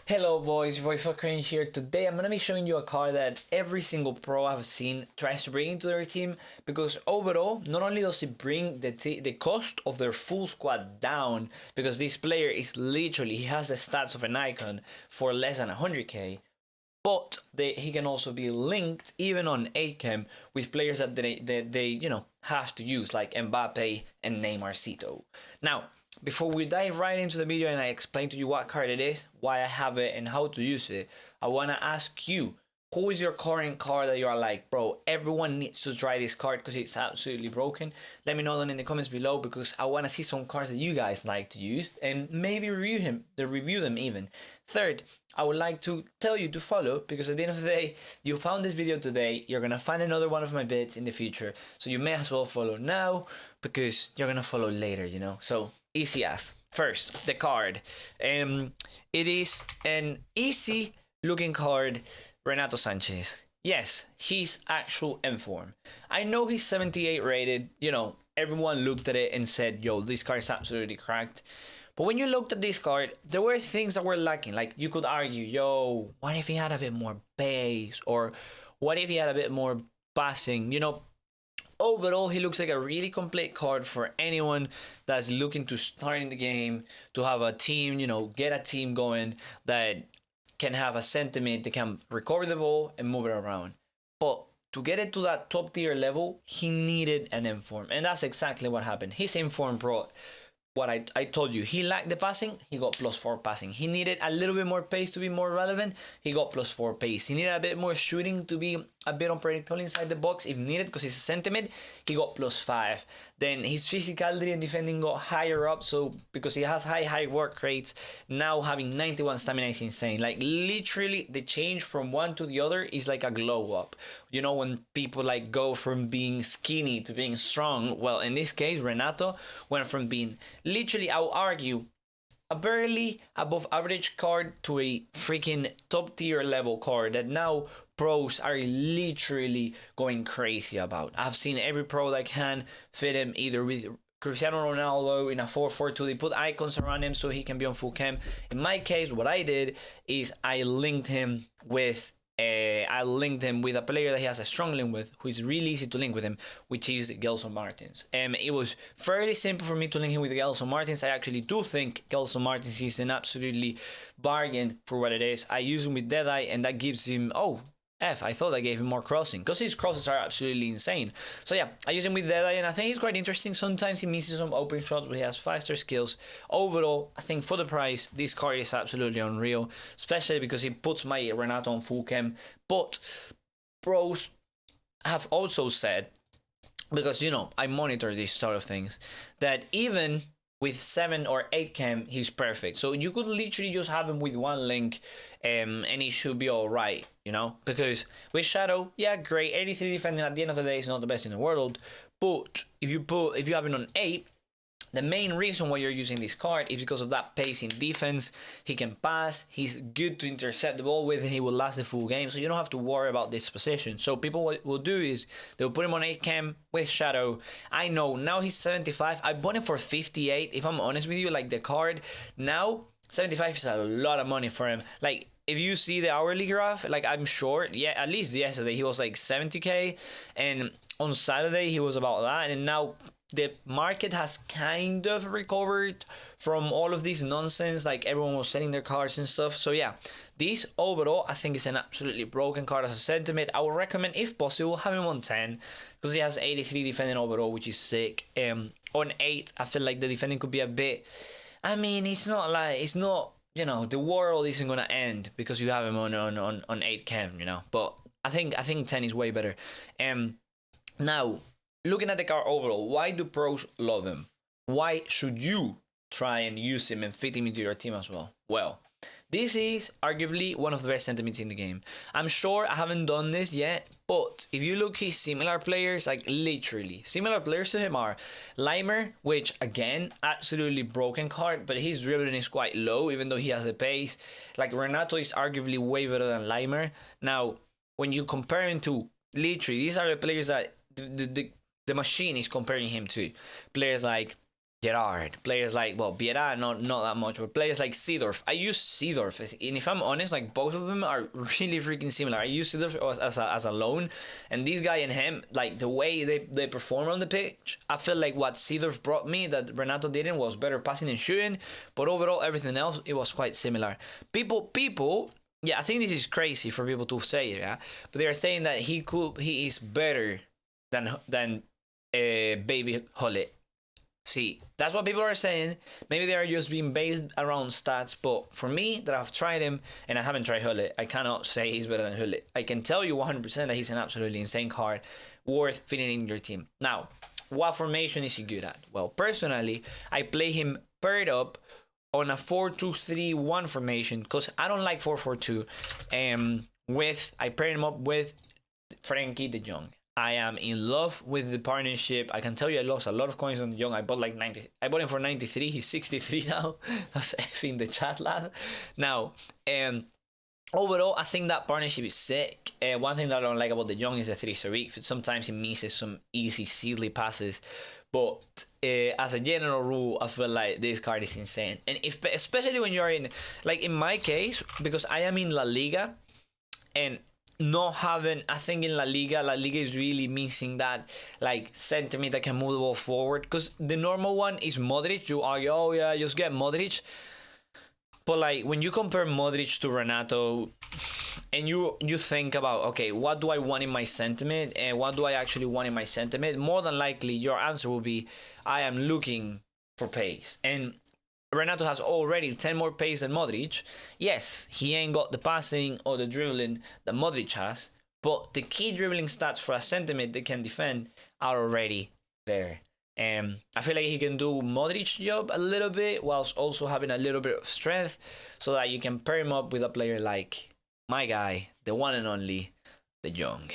Hello boys, Boy Cringe here. Today I'm going to be showing you a card that every single pro I've seen tries to bring into their team, because overall, not only does it bring the cost of their full squad down, because this player is literally, he has the stats of an icon for less than 100k, but he can also be linked even on 8chem with players that they have to use, like Mbappe and Neymar. Now, before we dive right into the video and I explain to you what card it is, why I have it, and how to use it, I want to ask you, who is your current card that you are like, bro, everyone needs to try this card because it's absolutely broken? Let me know down in the comments below, because I want to see some cards that you guys like to use and maybe review them even. Third, I would like to tell you to follow, because at the end of the day, you found this video today, you're going to find another one of my bits in the future, so you may as well follow now, because you're going to follow later, you know? So, easy as. First, the card. It is an easy looking card, Renato Sanchez. Yes, he's actual M form. I know he's 78 rated, you know, everyone looked at it and said, yo, this card is absolutely cracked. But when you looked at this card, there were things that were lacking. Like, you could argue, yo, what if he had a bit more base? Or what if he had a bit more passing? You know, overall, he looks like a really complete card for anyone that's looking to start in the game, to have a team, you know, get a team going that can have a sentiment, they can recover the ball and move it around. But to get it to that top tier level, he needed an inform, and that's exactly what happened. His inform brought what I told you. He lacked the passing, he got +4 passing. He needed a little bit more pace to be more relevant, he got +4 pace. He needed a bit more shooting to be a bit unpredictable inside the box if needed, because he's a sentiment, he got +5. Then his physicality and defending got higher up, so because he has high work rates, now having 91 stamina is insane. Like, literally the change from one to the other is like a glow up. You know, when people like go from being skinny to being strong, well, in this case, Renato went from being, literally, I'll argue, a barely above average card to a freaking top tier level card that now pros are literally going crazy about. I've seen every pro that can fit him, either with Cristiano Ronaldo in a 4-4-2, they put icons around him so he can be on full chem. In my case, what I did is I linked him with a player that he has a strong link with, who is really easy to link with him, which is Gelson Martins. It was fairly simple for me to link him with Gelson Martins. I actually do think Gelson Martins is an absolutely bargain for what it is. I use him with Deadeye, and that gives him, I thought I gave him more crossing, because his crosses are absolutely insane. So yeah, I use him with Deadeye, and I think he's quite interesting. Sometimes he misses some open shots, but he has faster skills. Overall, I think for the price, this card is absolutely unreal, especially because he puts my Renato on full chem. But pros have also said, because, you know, I monitor these sort of things, that even with 7 or 8 chem, he's perfect. So you could literally just have him with one link, and he should be all right, you know? Because with Shadow, yeah, great, 83 defending at the end of the day is not the best in the world. But if you have him on 8, the main reason why you're using this card is because of that pace in defense. He can pass, he's good to intercept the ball with, and he will last the full game, so you don't have to worry about this position. So people, what will do is they'll put him on 8 chem with Shadow. I know now he's 75. I bought him for 58. If I'm honest with you, like, the card now, 75 is a lot of money for him. Like, if you see the hourly graph, like, I'm sure, yeah, at least yesterday he was like 70k, and on Saturday he was about that, and now the market has kind of recovered from all of this nonsense, like everyone was selling their cards and stuff. So yeah, this overall I think is an absolutely broken card as a sentiment. I would recommend, if possible, have him on 10, because he has 83 defending overall, which is sick. On 8, I feel like the defending could be a bit, I mean, it's not, you know, the world isn't gonna end because you have him on 8 chem, you know, but I think 10 is way better. Now, looking at the card overall, why do pros love him? Why should you try and use him and fit him into your team as well? Well, this is arguably one of the best sentiments in the game. I'm sure I haven't done this yet, but if you look his similar players, like literally similar players to him are Limer, which again, absolutely broken card, but his dribbling is quite low even though he has a pace. Like, Renato is arguably way better than Limer. Now, when you compare him to, literally, these are the players that the machine is comparing him to. Players like Gerard, players like, well, Vieira, not that much, but players like Seedorf. I use Seedorf, and if I'm honest, like both of them are really freaking similar. I use Seedorf as a loan, and this guy and him, like the way they perform on the pitch, I feel like what Seedorf brought me that Renato didn't was better passing and shooting, but overall everything else it was quite similar. People. Yeah, I think this is crazy for people to say, yeah, but they are saying that he is better than Baby Holly. See, that's what people are saying. Maybe they are just being based around stats, but for me, that I've tried him, and I haven't tried Hulle, I cannot say he's better than Hulle. I can tell you 100% that he's an absolutely insane card, worth fitting in your team. Now, what formation is he good at? Well, personally, I play him paired up on a 4-2-3-1 formation, because I don't like 4-4-2. I pair him up with Frankie de Jong. I am in love with the partnership. I can tell you I lost a lot of coins on the young. I bought like 90. I bought him for 93. He's 63 now. That's effing the chat, lad. Now, overall, I think that partnership is sick. One thing that I don't like about the young is the 3-star week. Sometimes he misses some easy, silly passes. But as a general rule, I feel like this card is insane. And especially when you're in, like in my case, because I am in La Liga, and not having, I think in La Liga is really missing that like sentiment that can move the ball forward, because the normal one is Modric. You argue, oh yeah, just get Modric, but like when you compare Modric to Renato and you think about, okay, what do I want in my sentiment and what do I actually want in my sentiment, more than likely your answer will be I am looking for pace. And Renato has already 10 more pace than Modric. Yes, he ain't got the passing or the dribbling that Modric has, but the key dribbling stats for a sentiment that can defend are already there. And I feel like he can do Modric's job a little bit whilst also having a little bit of strength, so that you can pair him up with a player like my guy, the one and only, De Jong.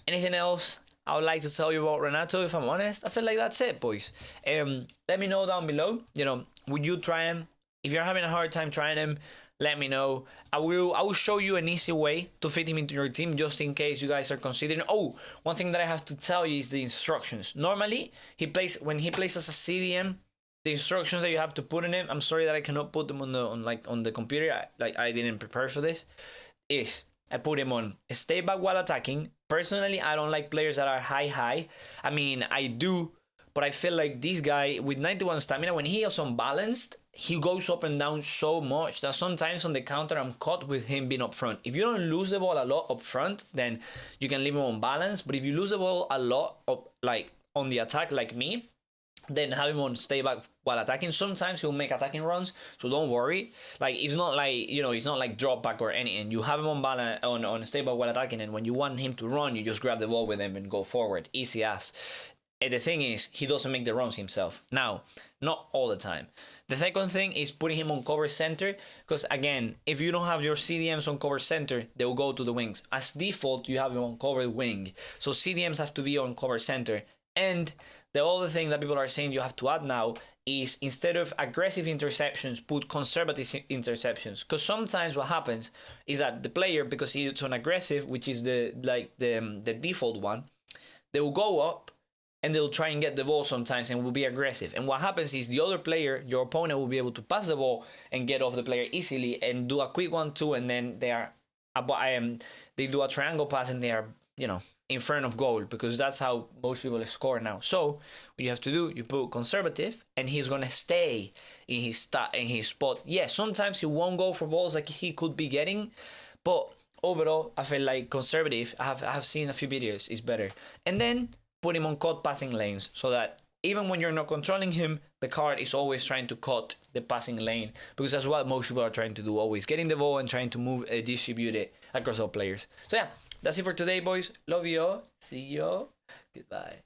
Anything else I would like to tell you about Renato? If I'm honest, I feel like that's it, boys. Let me know down below, would you try him? If you're having a hard time trying him, let me know. I will show you an easy way to fit him into your team, just in case you guys are considering. Oh, one thing that I have to tell you is the instructions. Normally, when he plays as a CDM, the instructions that you have to put in him, I'm sorry that I cannot put them on the computer. I didn't prepare for this. I put him on stay back while attacking. Personally, I don't like players that are high. I mean, I do, but I feel like this guy with 91 stamina, when he is unbalanced, he goes up and down so much that sometimes on the counter I'm caught with him being up front. If you don't lose the ball a lot up front, then you can leave him unbalanced. But if you lose the ball a lot like on the attack like me, then have him on stay back while attacking. Sometimes he'll make attacking runs, so don't worry. Like, it's not like, it's not like drop back or anything. You have him on balance on stay back while attacking, and when you want him to run, you just grab the ball with him and go forward. Easy as. And the thing is, he doesn't make the runs himself. Now, not all the time. The second thing is putting him on cover center, because again, if you don't have your CDMs on cover center, they will go to the wings. As default, you have him on cover wing, so CDMs have to be on cover center. And the other thing that people are saying you have to add now is, instead of aggressive interceptions, put conservative interceptions. Because sometimes what happens is that the player, because it's on aggressive, which is the default one, they will go up and they'll try and get the ball sometimes and will be aggressive. And what happens is the other player, your opponent, will be able to pass the ball and get off the player easily and do a quick 1-2, and then they do a triangle pass and they are, in front of goal, because that's how most people score now. So what you have to do, you put conservative, and he's gonna stay in his spot. Yeah, sometimes he won't go for balls like he could be getting, but overall, I feel like conservative, I have seen a few videos, is better. And then put him on cut passing lanes, so that even when you're not controlling him, the card is always trying to cut the passing lane, because that's what most people are trying to do, always getting the ball and trying to move, distribute it across all players. So yeah, that's it for today, boys. Love you all. See you all. Goodbye.